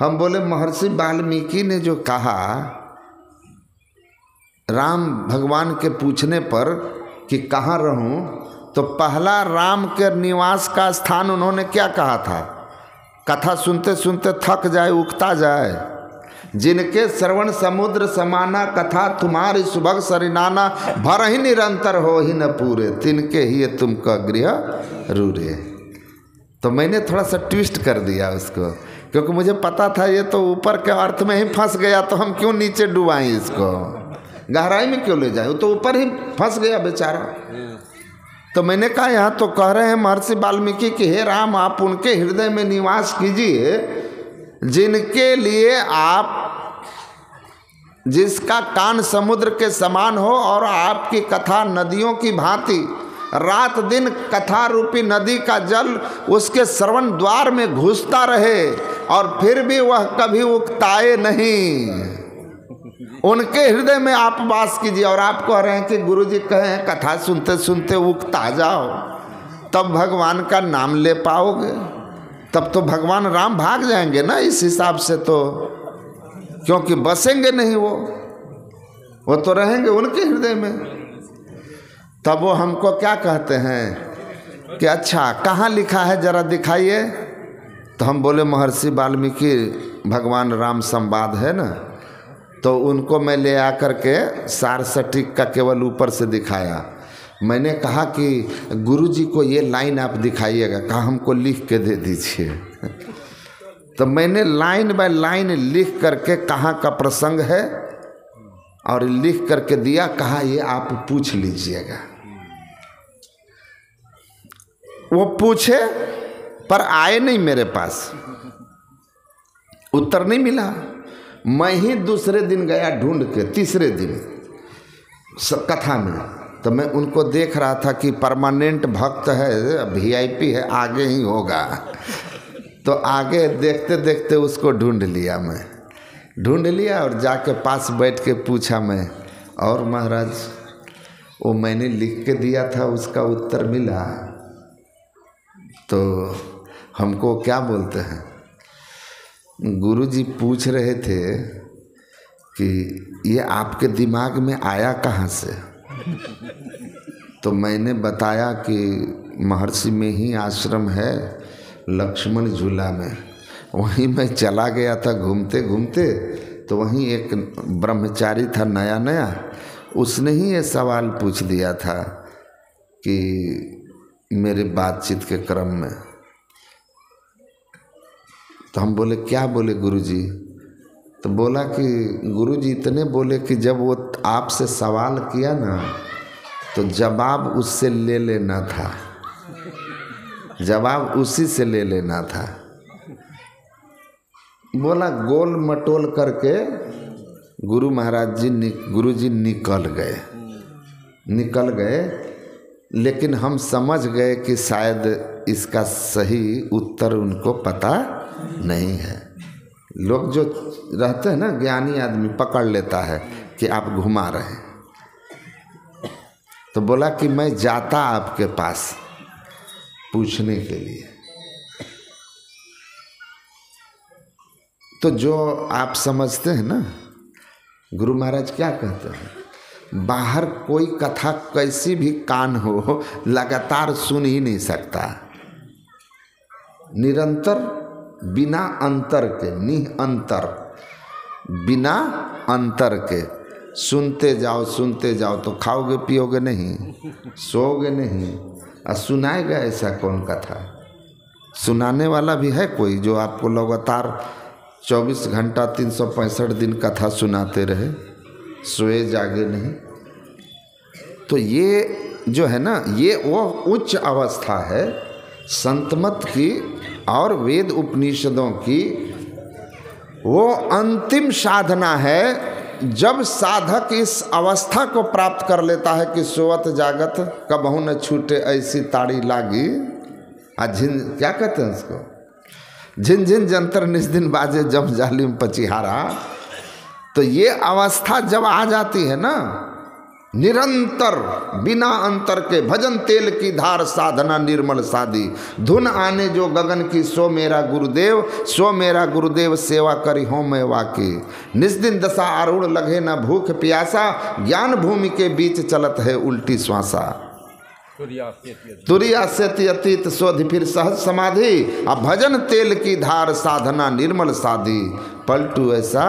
हम बोले महर्षि वाल्मीकि ने जो कहा राम भगवान के पूछने पर कि कहाँ रहूं, तो पहला राम के निवास का स्थान उन्होंने क्या कहा था, कथा सुनते सुनते थक जाए उकता जाए, जिनके श्रवण समुद्र समाना, कथा तुम्हारी सुभग सरिनाना, भर ही निरंतर हो ही न पूरे, तिनके ही तुमका गृह रूरे। तो मैंने थोड़ा सा ट्विस्ट कर दिया उसको, क्योंकि मुझे पता था ये तो ऊपर के अर्थ में ही फंस गया, तो हम क्यों नीचे डुबाएं इसको, गहराई में क्यों ले जाएं, वो तो ऊपर ही फंस गया बेचारा। तो मैंने कहा यहाँ तो कह रहे हैं महर्षि वाल्मीकि कि हे राम, आप उनके हृदय में निवास कीजिए जिनके लिए आप, जिसका कान समुद्र के समान हो और आपकी कथा नदियों की भांति रात दिन कथा रूपी नदी का जल उसके श्रवण द्वार में घुसता रहे, और फिर भी वह कभी उकताए नहीं। उनके हृदय में आप वास कीजिए। और आप कह रहे हैं कि गुरुजी कहें कथा सुनते सुनते उकता जाओ, तब भगवान का नाम ले पाओगे, तब तो भगवान राम भाग जाएंगे ना इस हिसाब से, तो क्योंकि बसेंगे नहीं, वो तो रहेंगे उनके हृदय में। तब वो हमको क्या कहते हैं कि अच्छा कहाँ लिखा है जरा दिखाइए। तो हम बोले महर्षि वाल्मीकि भगवान राम संवाद है ना, तो उनको मैं ले आकर के सार सटीक का केवल ऊपर से दिखाया। मैंने कहा कि गुरुजी को ये लाइन आप दिखाइएगा, कहा हमको लिख के दे दीजिए। तो मैंने लाइन बाय लाइन लिख करके कहाँ का प्रसंग है और लिख करके दिया, कहा ये आप पूछ लीजिएगा। वो पूछे पर आए नहीं मेरे पास, उत्तर नहीं मिला। मैं ही दूसरे दिन गया ढूंढ के, तीसरे दिन कथा में, तो मैं उनको देख रहा था कि परमानेंट भक्त है, वीआईपी है, आगे ही होगा। तो आगे देखते देखते उसको ढूंढ लिया, मैं ढूंढ लिया और जाके पास बैठ के पूछा मैं, और महाराज वो मैंने लिख के दिया था उसका उत्तर मिला? तो हमको क्या बोलते हैं, गुरुजी पूछ रहे थे कि ये आपके दिमाग में आया कहाँ से? तो मैंने बताया कि महर्षि में ही आश्रम है, लक्ष्मण झूला में, वहीं मैं चला गया था घूमते घूमते, तो वहीं एक ब्रह्मचारी था नया नया, उसने ही ये सवाल पूछ दिया था कि मेरे बातचीत के क्रम में। तो हम बोले क्या बोले गुरुजी? तो बोला कि गुरुजी इतने बोले कि जब वो आपसे सवाल किया ना तो जवाब उससे ले लेना था, जवाब उसी से ले लेना था। बोला गोल मटोल करके गुरु महाराज जी गुरुजी निकल गए, लेकिन हम समझ गए कि शायद इसका सही उत्तर उनको पता नहीं है। लोग जो रहते हैं ना, ज्ञानी आदमी पकड़ लेता है कि आप घुमा रहे हैं। तो बोला कि मैं जाता आपके पास पूछने के लिए। तो जो आप समझते हैं ना, गुरु महाराज क्या कहते हैं, बाहर कोई कथा कैसी भी कान हो लगातार सुन ही नहीं सकता, निरंतर बिना अंतर के, निअंतर, बिना अंतर के सुनते जाओ तो खाओगे पियोगे नहीं, सोओगे नहीं। और सुनाएगा ऐसा कौन कथा? सुनाने वाला भी है कोई जो आपको लगातार 24 घंटा 365 दिन कथा सुनाते रहे, सोए जागे नहीं? तो ये जो है ना, ये वो उच्च अवस्था है संतमत की और वेद उपनिषदों की। वो अंतिम साधना है जब साधक इस अवस्था को प्राप्त कर लेता है कि सोवत जागत कबहू न छूटे ऐसी ताड़ी लागी। क्या कहते हैं उसको, झिन झिन जंतर निस दिन बाजे जब जालिम पचिहारा। तो ये अवस्था जब आ जाती है ना, निरंतर बिना अंतर के भजन तेल की धार साधना निर्मल सादी, धुन आने जो गगन की सो मेरा गुरुदेव सेवा करी हो मैं वाकी। निस्दिन दशा आरूढ़ लगे न भूख प्यासा, ज्ञान भूमि के बीच चलत है उल्टी श्वासा। तुरिया से अतीत शोध फिर सहज समाधि, अब भजन तेल की धार साधना निर्मल सादी। पलटू ऐसा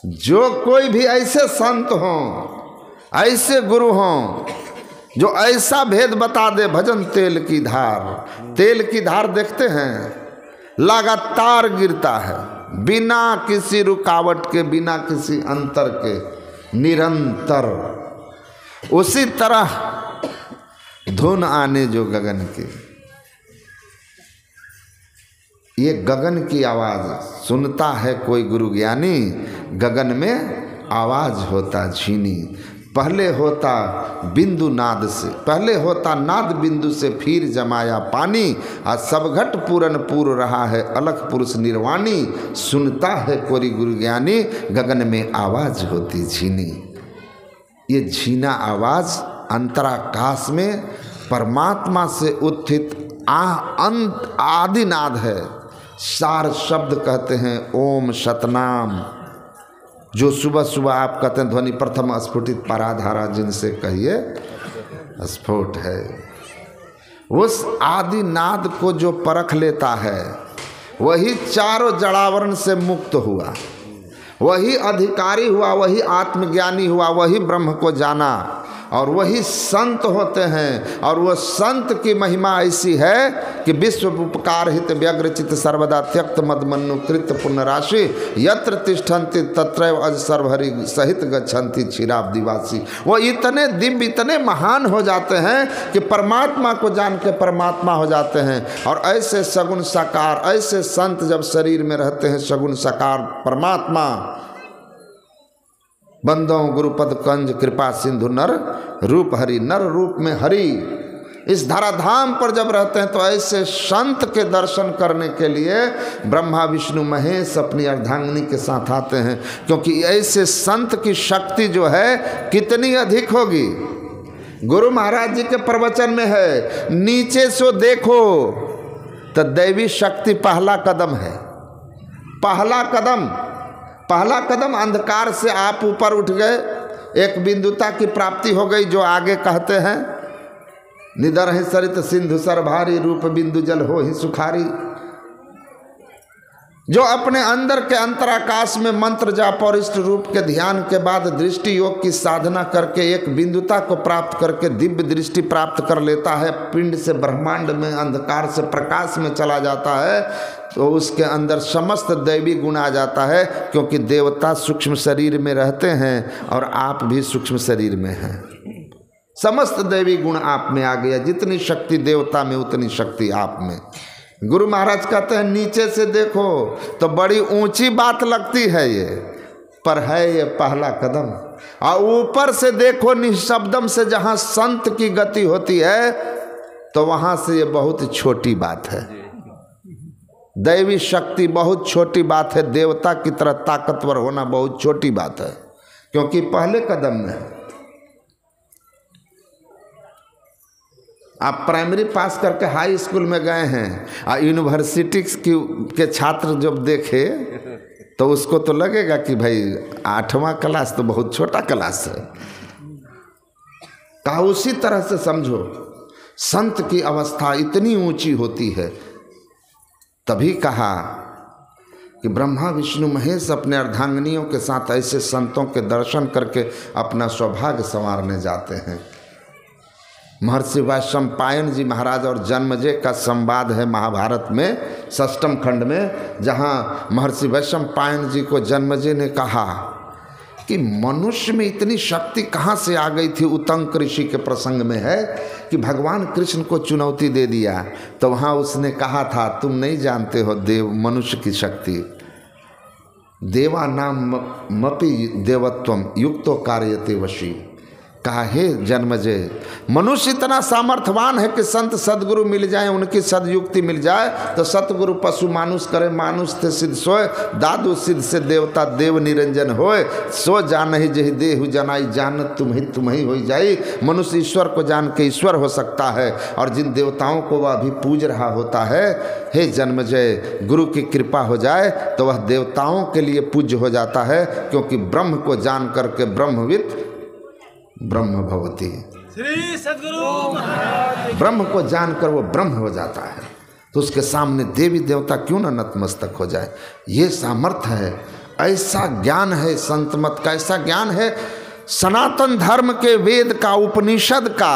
जो कोई भी ऐसे संत हों, ऐसे गुरु हों जो ऐसा भेद बता दे, भजन तेल की धार देखते हैं लगातार गिरता है, बिना किसी रुकावट के, बिना किसी अंतर के, निरंतर। उसी तरह धुन आने जो गगन की, ये गगन की आवाज़ सुनता है कोई गुरु ज्ञानी, गगन में आवाज़ होता झीनी। पहले होता बिंदु नाद से, पहले होता नाद बिंदु से फिर जमाया पानी, आज सब घट पूरन पूर रहा है अलख पुरुष निर्वाणी। सुनता है कोई गुरु ज्ञानी, गगन में आवाज़ होती झीनी। ये झीना आवाज़ अंतराकाश में परमात्मा से उत्थित अंत आदिनाद है। सार शब्द कहते हैं ओम सतनाम, जो सुबह सुबह आप कहते हैं ध्वनि प्रथम स्फुटित पराधारा जिनसे कहिए स्फोट है। उस आदि नाद को जो परख लेता है वही चारों जड़ावरण से मुक्त हुआ, वही अधिकारी हुआ, वही आत्मज्ञानी हुआ, वही ब्रह्म को जाना, और वही संत होते हैं। और वह संत की महिमा ऐसी है कि विश्व उपकार हित व्यग्रचित सर्वदा त्यक्त मदमनु कृत पुण्य राशि यत्र तिष्ठन्ति तत्रैव अज सर्वहरि सहित गच्छन्ति क्षीराब्दिवासी। वो इतने दिव्य इतने महान हो जाते हैं कि परमात्मा को जान के परमात्मा हो जाते हैं। और ऐसे सगुण साकार ऐसे संत जब शरीर में रहते हैं, सगुण साकार परमात्मा बंदों गुरुपद कंज कृपा सिंधु नर रूप हरि, नर रूप में हरि इस धराधाम पर जब रहते हैं, तो ऐसे संत के दर्शन करने के लिए ब्रह्मा विष्णु महेश अपनी अर्धांगिनी के साथ आते हैं। क्योंकि ऐसे संत की शक्ति जो है कितनी अधिक होगी। गुरु महाराज जी के प्रवचन में है, नीचे से देखो तो दैवी शक्ति पहला कदम है। पहला कदम अंधकार से आप ऊपर उठ गए, एक बिंदुता की प्राप्ति हो गई, जो आगे कहते हैं निदर है सरित सिंधु सर भारी रूप बिंदु जल हो ही सुखारी। जो अपने अंदर के अंतराकाश में मंत्र जाप और इष्ट रूप के ध्यान के बाद दृष्टि योग की साधना करके एक बिंदुता को प्राप्त करके दिव्य दृष्टि प्राप्त कर लेता है, पिंड से ब्रह्मांड में अंधकार से प्रकाश में चला जाता है, तो उसके अंदर समस्त दैवी गुण आ जाता है। क्योंकि देवता सूक्ष्म शरीर में रहते हैं और आप भी सूक्ष्म शरीर में हैं। समस्त दैवी गुण आप में आ गया। जितनी शक्ति देवता में उतनी शक्ति आप में। गुरु महाराज कहते हैं नीचे से देखो तो बड़ी ऊंची बात लगती है ये, पर है ये पहला कदम। और ऊपर से देखो निशब्दम से जहाँ संत की गति होती है, तो वहाँ से ये बहुत छोटी बात है। दैवी शक्ति बहुत छोटी बात है, देवता की तरह ताकतवर होना बहुत छोटी बात है। क्योंकि पहले कदम में आप प्राइमरी पास करके हाई स्कूल में गए हैं और यूनिवर्सिटी के छात्र जब देखे तो उसको तो लगेगा कि भाई 8वां क्लास तो बहुत छोटा क्लास है। कहा उसी तरह से समझो, संत की अवस्था इतनी ऊंची होती है। तभी कहा कि ब्रह्मा विष्णु महेश अपने अर्धांगिनियों के साथ ऐसे संतों के दर्शन करके अपना सौभाग्य संवारने जाते हैं। महर्षि वैशंपायन जी महाराज और जन्मेजय का संवाद है महाभारत में 6ठम खंड में, जहाँ महर्षि वैशंपायन जी को जन्मेजय ने कहा कि मनुष्य में इतनी शक्ति कहाँ से आ गई थी। उतंक ऋषि के प्रसंग में है कि भगवान कृष्ण को चुनौती दे दिया, तो वहाँ उसने कहा था तुम नहीं जानते हो देव मनुष्य की शक्ति। देवा नाम मपि देवत्वम युक्तो कार्यते वशी। कहा हे जन्मेजय, मनुष्य इतना सामर्थ्यवान है कि संत सदगुरु मिल जाए, उनकी सदयुक्ति मिल जाए तो सतगुरु पशु मानुष करे, मानुष थे सिद्ध सोए, दादू सिद्ध से देवता देव निरंजन होए, सो जान ही जही देहु जनाई जानत तुम ही हो जाई। मनुष्य ईश्वर को जान के ईश्वर हो सकता है, और जिन देवताओं को वह अभी पूज रहा होता है, हे जन्मेजय गुरु की कृपा हो जाए तो वह देवताओं के लिए पूज्य हो जाता है। क्योंकि ब्रह्म को जान करके ब्रह्मविद ब्रह्म भवती, श्री सद्गुरु महाराज ब्रह्म को जानकर वो ब्रह्म हो जाता है। तो उसके सामने देवी देवता क्यों न नतमस्तक हो जाए। ये सामर्थ्य है, ऐसा ज्ञान है संत मत का, ऐसा ज्ञान है सनातन धर्म के वेद का उपनिषद का।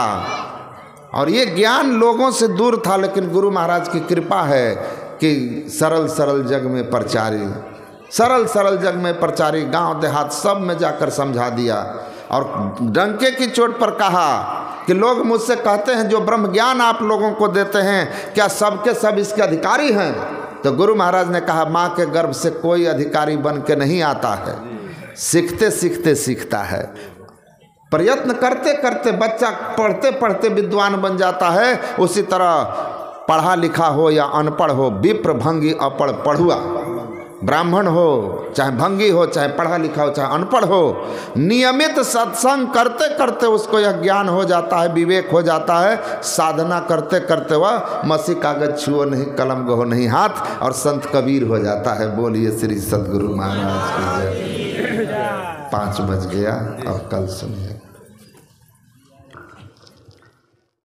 और ये ज्ञान लोगों से दूर था, लेकिन गुरु महाराज की कृपा है कि सरल सरल जग में प्रचारी, सरल सरल जग में प्रचारी, गांव देहात सब में जाकर समझा दिया। और डंके की चोट पर कहा कि लोग मुझसे कहते हैं जो ब्रह्म ज्ञान आप लोगों को देते हैं, क्या सबके सब इसके अधिकारी हैं? तो गुरु महाराज ने कहा माँ के गर्भ से कोई अधिकारी बन के नहीं आता है, सीखते सीखते सीखता है। प्रयत्न करते करते बच्चा पढ़ते पढ़ते विद्वान बन जाता है। उसी तरह पढ़ा लिखा हो या अनपढ़ हो, विप्र भंगी अपढ़ पढ़ुआ, ब्राह्मण हो चाहे भंगी हो, चाहे पढ़ा लिखा हो चाहे अनपढ़ हो, नियमित सत्संग करते करते उसको यह ज्ञान हो जाता है, विवेक हो जाता है। साधना करते करते वह मसी कागज छुओ नहीं, कलम गहो नहीं हाथ, और संत कबीर हो जाता है। बोलिए श्री सद्गुरु महाराज की जय। 5 बज गया, और कल सुनिए।